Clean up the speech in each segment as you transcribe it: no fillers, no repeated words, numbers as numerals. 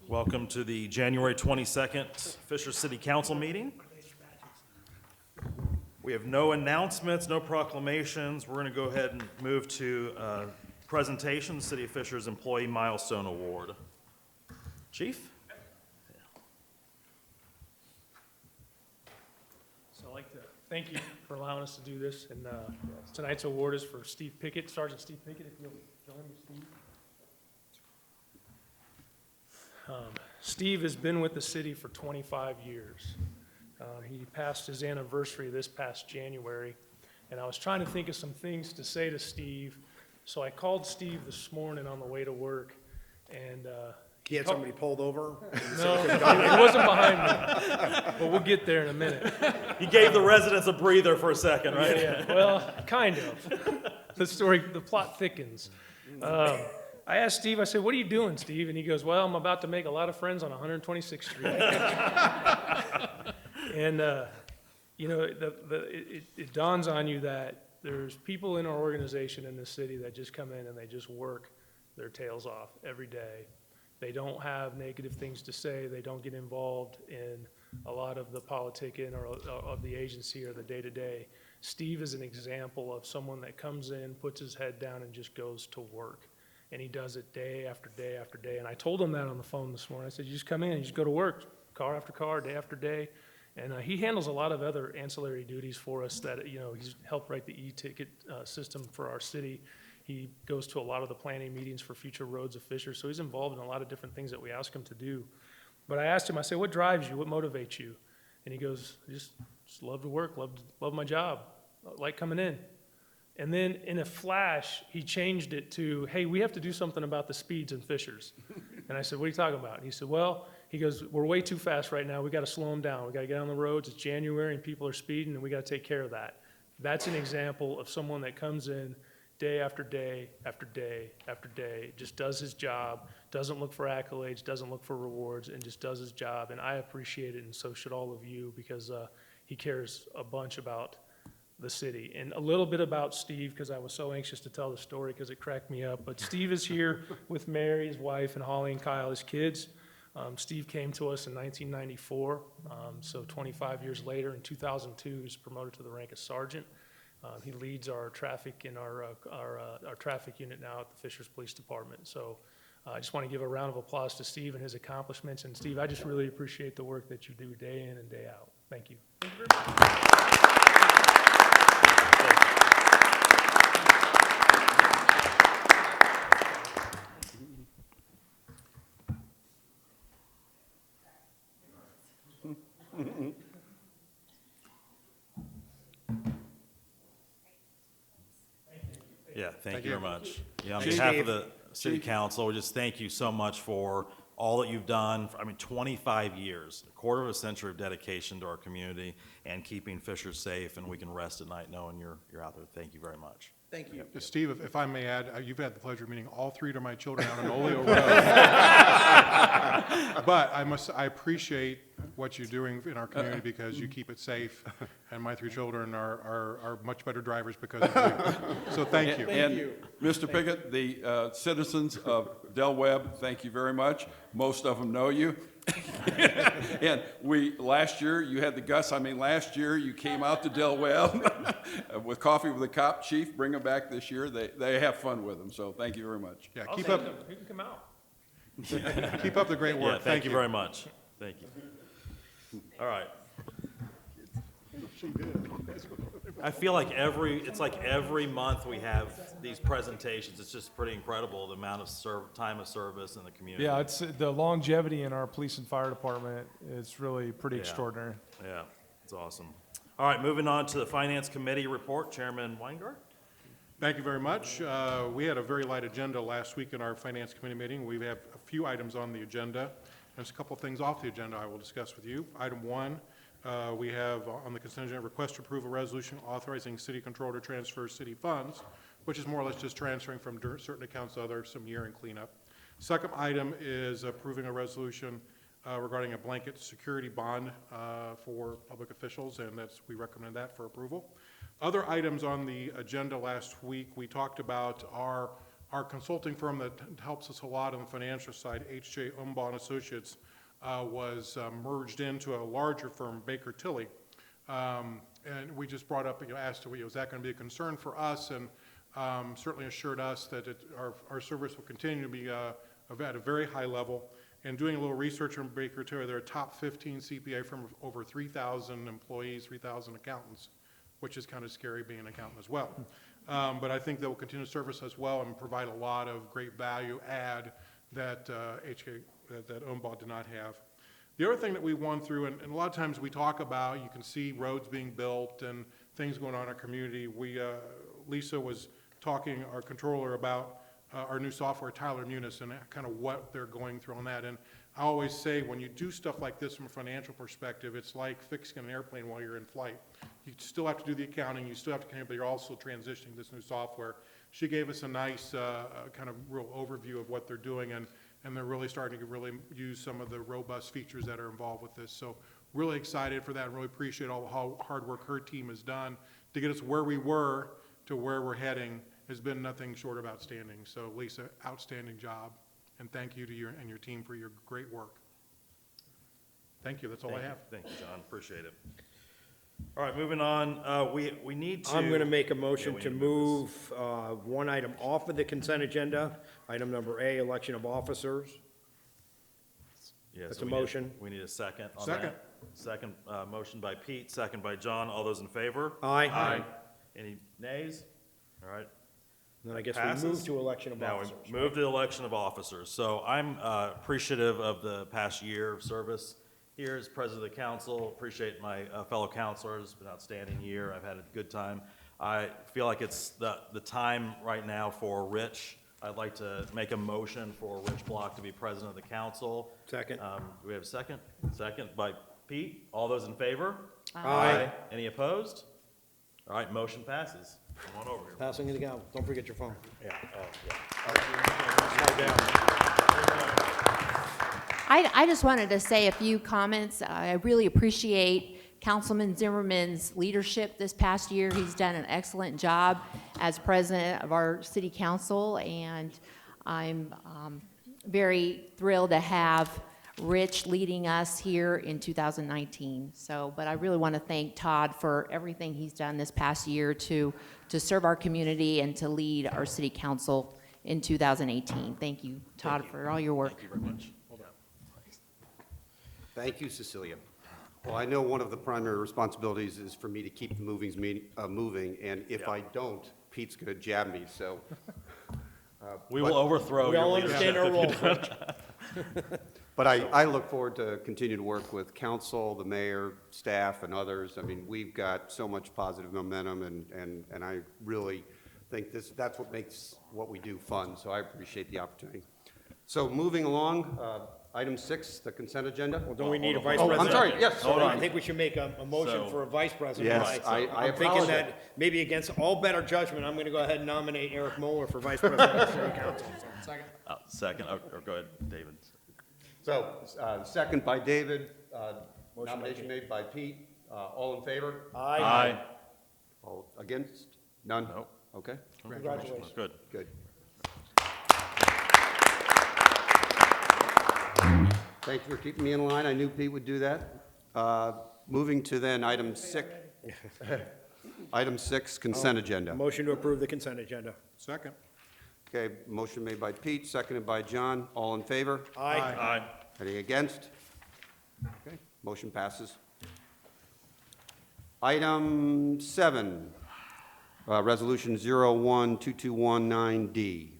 Welcome to the January 22nd Fisher City Council meeting. We have no announcements, no proclamations. We're going to go ahead and move to presentation, City of Fisher's Employee Milestone Award. Chief? So I'd like to thank you for allowing us to do this. And tonight's award is for Steve Pickett, Sergeant Steve Pickett, if you'll join me, Steve. Steve has been with the city for 25 years. He passed his anniversary this past January, and I was trying to think of some things to say to Steve. So I called Steve this morning on the way to work, and He had somebody pulled over? no, it wasn't behind me, but we'll get there in a minute. He gave the residents a breather for a second, right? Yeah, well, kind of. The plot thickens. I asked Steve, I said, "What are you doing, Steve?" And he goes, "Well, I'm about to make a lot of friends on 126th Street." And, you know, it dawns on you that there's people in our organization in this city that just come in and they just work their tails off every day. They don't have negative things to say. They don't get involved in a lot of the politicking or of the agency or the day-to-day. Steve is an example of someone that comes in, puts his head down, and just goes to work. And he does it day after day after day. And I told him that on the phone this morning. I said, "You just come in, you just go to work, car after car, day after day." And he handles a lot of other ancillary duties for us that, you know, he's helped write the e-ticket system for our city. He goes to a lot of the planning meetings for future roads of Fisher. So he's involved in a lot of different things that we ask him to do. But I asked him, I said, "What drives you? What motivates you?" And he goes, "I just love to work, love my job, like coming in." And then in a flash, he changed it to, "Hey, we have to do something about the speeds in Fishers." And I said, "What are you talking about?" And he said, "Well," he goes, "we're way too fast right now. We got to slow them down. We got to get on the roads. It's January and people are speeding and we got to take care of that." That's an example of someone that comes in day after day after day after day, just does his job, doesn't look for accolades, doesn't look for rewards, and just does his job. And I appreciate it, and so should all of you, because he cares a bunch about the city. And a little bit about Steve, because I was so anxious to tell the story because it cracked me up. But Steve is here with Mary, his wife, and Holly and Kyle, his kids. Steve came to us in 1994, so 25 years later, in 2002, he was promoted to the rank of sergeant. He leads our traffic in our traffic unit now at the Fishers Police Department. So I just want to give a round of applause to Steve and his accomplishments. And Steve, I just really appreciate the work that you do day in and day out. Thank you. Thank you very much. Yeah, thank you very much. Yeah, on Thanks, behalf Steve. of the City Council, we just thank you so much for all that you've done. I mean, 25 years, a quarter of a century of dedication to our community and keeping Fisher safe, and we can rest at night knowing you're out there. Thank you very much. Thank you. Steve, if I may add, you've had the pleasure of meeting all three of my children out on Oleo Road. But I appreciate what you're doing in our community because you keep it safe, and my three children are much better drivers because of you. So thank you. And Mr. Pickett, the citizens of Del Webb, thank you very much. Most of them know you. And last year, you had the guts. I mean, last year, you came out to Del Webb with Coffee with the Cop. Chief, bring them back this year. They have fun with them, so thank you very much. Yeah, I'll keep take up, them. You can come out. keep up the great work. Yeah, thank you very much. Thank you. All right. I feel like it's like every month we have these presentations. It's just pretty incredible, the amount of time of service in the community. Yeah, it's the longevity in our police and fire department is really pretty Yeah. extraordinary. Yeah, it's awesome. All right, moving on to the Finance Committee report, Chairman Weingart. Thank you very much. We had a very light agenda last week in our Finance Committee meeting. We have a few items on the agenda. There's a couple of things off the agenda I will discuss with you. Item one, we have on the consent agenda request to approve a resolution authorizing city controller to transfer city funds, which is more or less just transferring from certain accounts to others, some year-end cleanup. Second item is approving a resolution regarding a blanket security bond for public officials, and we recommend that for approval. Other items on the agenda last week, we talked about our consulting firm that helps us a lot on the financial side, H.J. Umbaugh and Associates, was merged into a larger firm, Baker Tilly. And we just brought up, asked, was that going to be a concern for us? And certainly assured us that our service will continue to be at a very high level. And doing a little research on Baker Tilly, they're a top 15 CPA firm of over 3,000 employees, 3,000 accountants, which is kind of scary being an accountant as well. But I think they will continue to service us well and provide a lot of great value add that that Umbaugh did not have. The other thing that we won through, and a lot of times we talk about, you can see roads being built and things going on in our community. Lisa was talking, our controller, about our new software, Tyler Munis, and kind of what they're going through on that. And I always say, when you do stuff like this from a financial perspective, it's like fixing an airplane while you're in flight. You still have to do the accounting, you still have to, but you're also transitioning this new software. She gave us a nice kind of real overview of what they're doing, and they're really starting to really use some of the robust features that are involved with this. So really excited for that, and really appreciate all the hard work her team has done to get us where we were to where we're heading. Has been nothing short of outstanding. So Lisa, outstanding job, and thank you to you and your team for your great work. Thank you, that's all I have. Thank you, John, appreciate it. All right, moving on, we need to. I'm gonna make a motion we to need to move one item off of the consent agenda. Item number A, election of officers. Yes, That's a motion. We need a second on Second. that. Second, motion by Pete, second by John. All those in favor? Aye. Any nays? All right. Then I guess Passes. we move to election of Now officers. we move to the election of officers. So I'm appreciative of the past year of service here as president of the council. Appreciate my fellow councilors. It's been an outstanding year. I've had a good time. I feel like it's the time right now for Rich. I'd like to make a motion for Rich Block to be president of the council. Second. Do we have a second? Second by Pete. All those in favor? Aye. Any opposed? All right, motion passes. Come on over here. Passing it again. Don't forget your phone. Yeah, I just wanted to say a few comments. I really appreciate Councilman Zimmerman's leadership this past year. He's done an excellent job as president of our city council, and I'm very thrilled to have Rich leading us here in 2019. But I really want to thank Todd for everything he's done this past year to serve our community and to lead our city council in 2018. Thank you, Todd, for all your work. thank you very much. Thank you, Cecilia. Well, I know one of the primary responsibilities is for me to keep the moving, and if I don't, Pete's going to jab me, so. We will overthrow We your all leadership. understand our role. But I look forward to continue to work with council, the mayor, staff, and others. I mean, we've got so much positive momentum, and I really think that's what makes what we do fun, so I appreciate the opportunity. So moving along, item 6, the consent agenda. Well, don't we need a vice Oh, president? I'm sorry, yes. Hold on. I think we should make a motion So- for a vice president. Yes, Right, so I I'm thinking apologize. that maybe against all better judgment, I'm going to go ahead and nominate Eric Moeller for vice president of the city council. Second. Second, or go ahead, David. So, second by David, nomination made by Pete. All in favor? Aye. All against? None? Nope. Okay, Congratulations. Good. good. Thank you for keeping me in line. I knew Pete would do that. Moving to then item 6. Item 6, consent agenda. Motion to approve the consent agenda. Second. Okay, motion made by Pete, seconded by John. All in favor? Aye. Aye. Any against? Okay, motion passes. Item 7, Resolution 012219D.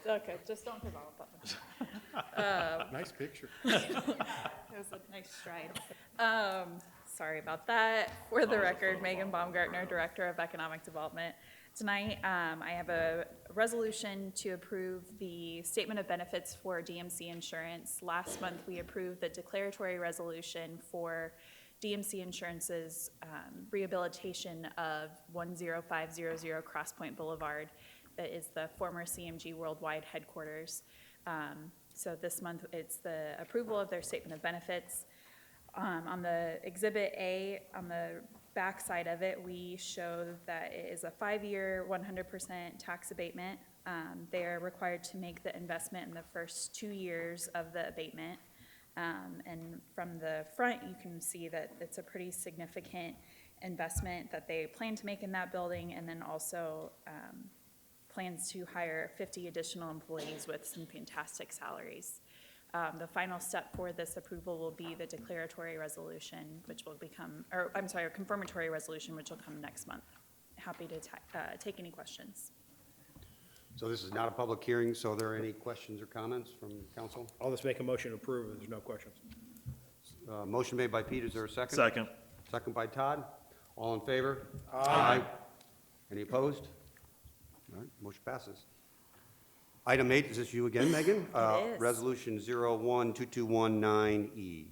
Okay, just don't develop that. Nice picture. It was a nice stride. Sorry about that. For the record, Megan Baumgartner, Director of Economic Development. Tonight, I have a resolution to approve the statement of benefits for DMC insurance. Last month, we approved the declaratory resolution for DMC Insurance's rehabilitation of 10500 Cross Point Boulevard. That is the former CMG Worldwide headquarters. So this month, it's the approval of their statement of benefits. On the Exhibit A, on the back side of it, we show that it is a 5-year, 100% tax abatement. They are required to make the investment in the first 2 years of the abatement. And from the front, you can see that it's a pretty significant investment that they plan to make in that building, and then also plans to hire 50 additional employees with some fantastic salaries. The final step for this approval will be the declaratory resolution, which will become, or I'm sorry, a confirmatory resolution, which will come next month. Happy to take any questions. So this is not a public hearing, so are there any questions or comments from council? I'll just make a motion to approve if there's no questions. Motion made by Pete, is there a second? Second. Second by Todd. All in favor? Aye. Any opposed? All right, motion passes. Item 8, is this you again, Megan? It is. Resolution 012219E.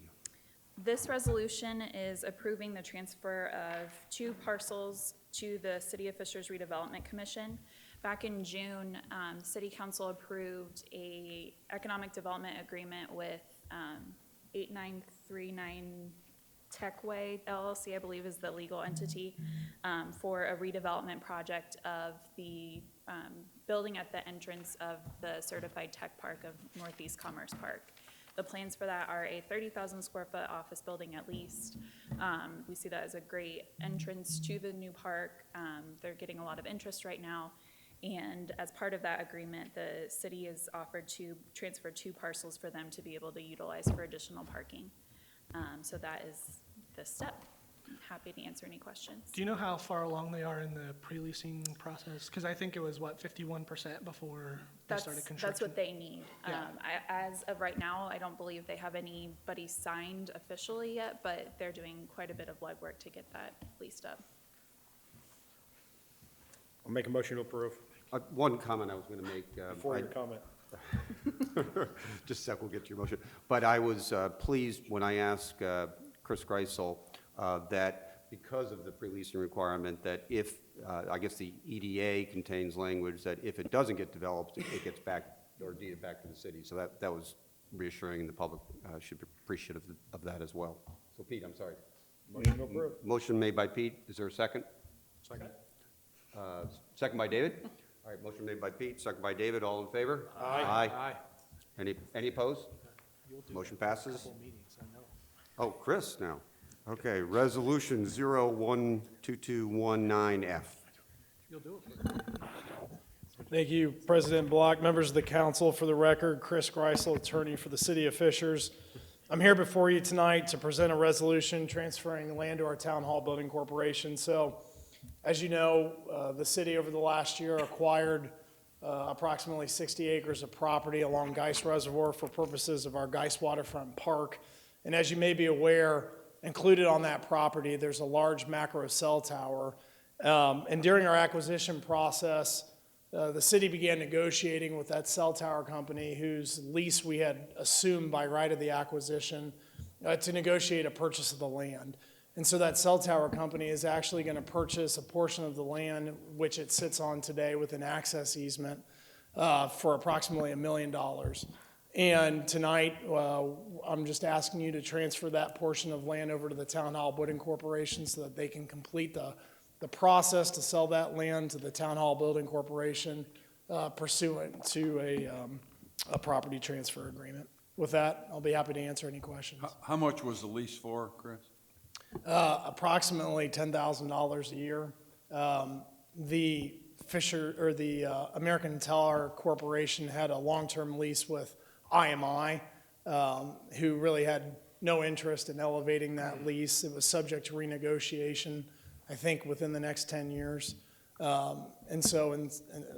This resolution is approving the transfer of 2 parcels to the City of Fishers Redevelopment Commission. Back in June, City Council approved a economic development agreement with 8939 Techway LLC, I believe is the legal entity, for a redevelopment project of the building at the entrance of the Certified Tech Park of Northeast Commerce Park. The plans for that are a 30,000 square foot office building at least. We see that as a great entrance to the new park. They're getting a lot of interest right now. And as part of that agreement, the city has offered to transfer 2 parcels for them to be able to utilize for additional parking. So that is the step. I'm happy to answer any questions. Do you know how far along they are in the pre-leasing process? Because I think it was, what, 51% before they started construction? That's what they need. Yeah. As of right now, I don't believe they have anybody signed officially yet, but they're doing quite a bit of legwork to get that leased up. I'll make a motion to approve. One comment I was going to make. Before your comment. Just a sec, we'll get to your motion. But I was pleased when I asked Chris Greisel that because of the pre-leasing requirement, that if, I guess the EDA contains language that if it doesn't get developed, it gets back or deeded back to the city. So that was reassuring, and the public should be appreciative of that as well. So Pete, I'm sorry. Motion to approve. Motion made by Pete. Is there a second? Second. Second by David. All right, motion made by Pete, second by David. All in favor? Aye. Any opposed? Motion passes. Oh, Chris now. Okay, resolution 012219F. Thank you, President Block, members of the council. For the record, Chris Greisel, attorney for the City of Fishers. I'm here before you tonight to present a resolution transferring land to our Town Hall Building Corporation. So, as you know, the city over the last year acquired approximately 60 acres of property along Geist Reservoir for purposes of our Geist Waterfront Park. And as you may be aware, included on that property, there's a large macro cell tower. And during our acquisition process, the city began negotiating with that cell tower company whose lease we had assumed by right of the acquisition to negotiate a purchase of the land. And so that cell tower company is actually going to purchase a portion of the land which it sits on today with an access easement for approximately $1 million. And tonight, I'm just asking you to transfer that portion of land over to the Town Hall Building Corporation so that they can complete the process to sell that land to the Town Hall Building Corporation pursuant to a property transfer agreement. With that, I'll be happy to answer any questions. How much was the lease for, Chris? Approximately $10,000 a year. The American Tower Corporation had a long-term lease with IMI, who really had no interest in elevating that lease. It was subject to renegotiation, I think, within the next 10 years. And so,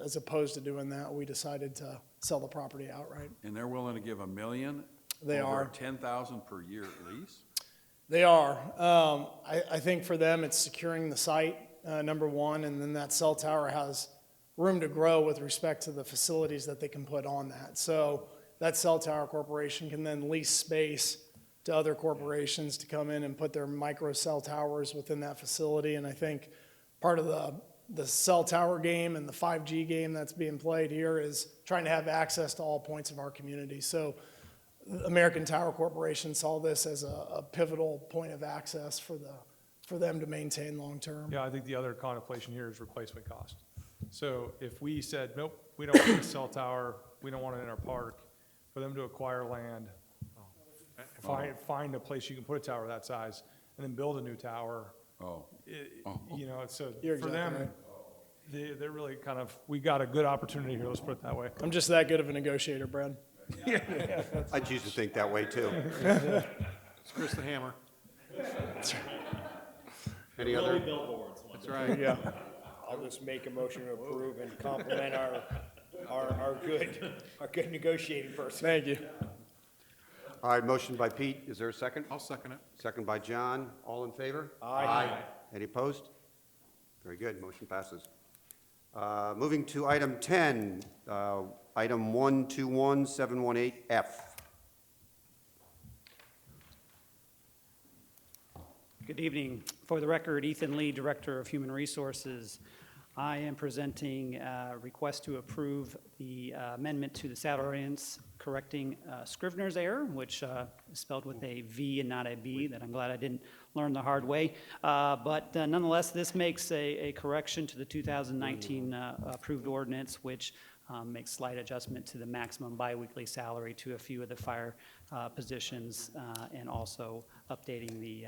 as opposed to doing that, we decided to sell the property outright. And they're willing to give $1 million? They over are. $10,000 per year lease? They are. I think for them, it's securing the site, number one, and then that cell tower has room to grow with respect to the facilities that they can put on that. So that cell tower corporation can then lease space to other corporations to come in and put their micro cell towers within that facility. And I think part of the cell tower game and the 5G game that's being played here is trying to have access to all points of our community. So American Tower Corporation saw this as a pivotal point of access for them to maintain long-term. Yeah, I think the other contemplation here is replacement cost. So if we said, nope, we don't want a cell tower, we don't want it in our park, for them to acquire land, find a place you can put a tower that size, and then build a new tower, you know, so You're for exactly them, right. they're really kind of, we got a good opportunity here, let's put it that way. I'm just that good of a negotiator, Brad. I choose to think that way, too. It's Chris the Hammer. Any other? That's right. Yeah. I'll just make a motion to approve and compliment our good negotiating person. Thank you. All right, motion by Pete. Is there a second? I'll second it. Second by John. All in favor? Aye. Any opposed? Very good, motion passes. Moving to item 10, item 121718F. Good evening. For the record, Ethan Lee, Director of Human Resources. I am presenting a request to approve the amendment to the salary ordinance correcting Scrivener's error, which is spelled with a V and not a B, that I'm glad I didn't learn the hard way. But nonetheless, this makes a correction to the 2019 approved ordinance, which makes slight adjustment to the maximum biweekly salary to a few of the fire positions, and also updating the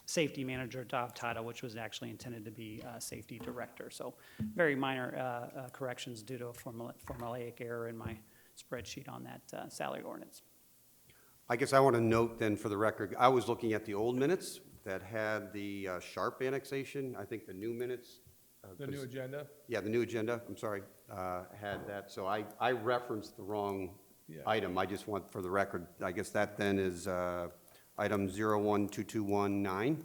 safety manager job title, which was actually intended to be safety director. So very minor corrections due to a formulaic error in my spreadsheet on that salary ordinance. I guess I want to note then for the record, I was looking at the old minutes that had the Sharp annexation. I think the new minutes. The new agenda? Yeah, the new agenda, I'm sorry, had that. So I referenced the wrong Yeah. item. I just want for the record, I guess that then is item 012219.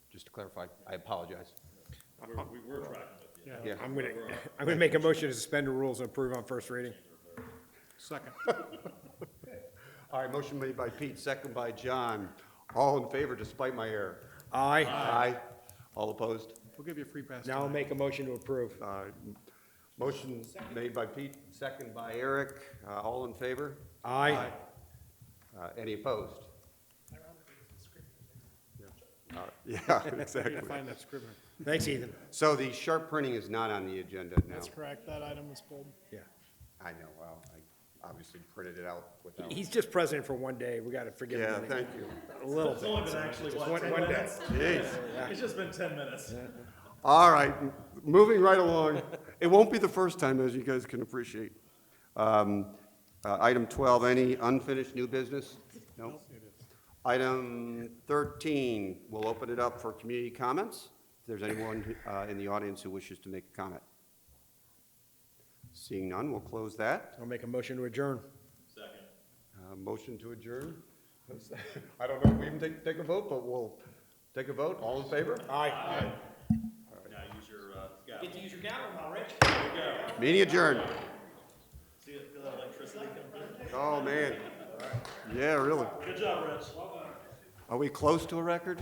Just to clarify, I apologize. Yeah. I'm gonna make a motion to suspend the rules and approve on first reading. Second. All right, motion made by Pete, second by John. All in favor despite my error? Aye. Aye. All opposed? We'll give you a free pass. Now I'll tonight. make a motion to approve. Motion made by Pete, second by Eric. All in favor? Aye. Any opposed? Yeah, We exactly. gotta find that Scrivener. Thanks, Ethan. So the sharp printing is not on the agenda now? That's correct. That item was pulled. Yeah. I know, well, I obviously printed it out without. He's just president for one day. We gotta forgive him. Yeah, thank you. A little It's bit. only been actually, Just what, 10 one day. minutes? Jeez. It's just been 10 minutes. All right, moving right along. It won't be the first time, as you guys can appreciate. Item 12, any unfinished new business? No? Item 13, we'll open it up for community comments. If there's anyone in the audience who wishes to make a comment. Seeing none, we'll close that. I'll make a motion to adjourn. Motion to adjourn. I don't know if we even take a vote, but we'll take a vote. All in favor? Aye. Now use your, gavel. to use your gavel now, Rich. Meeting adjourned. See, feel that electricity come through? Oh, man. Yeah, really. Good job, Rich. Are we close to a record?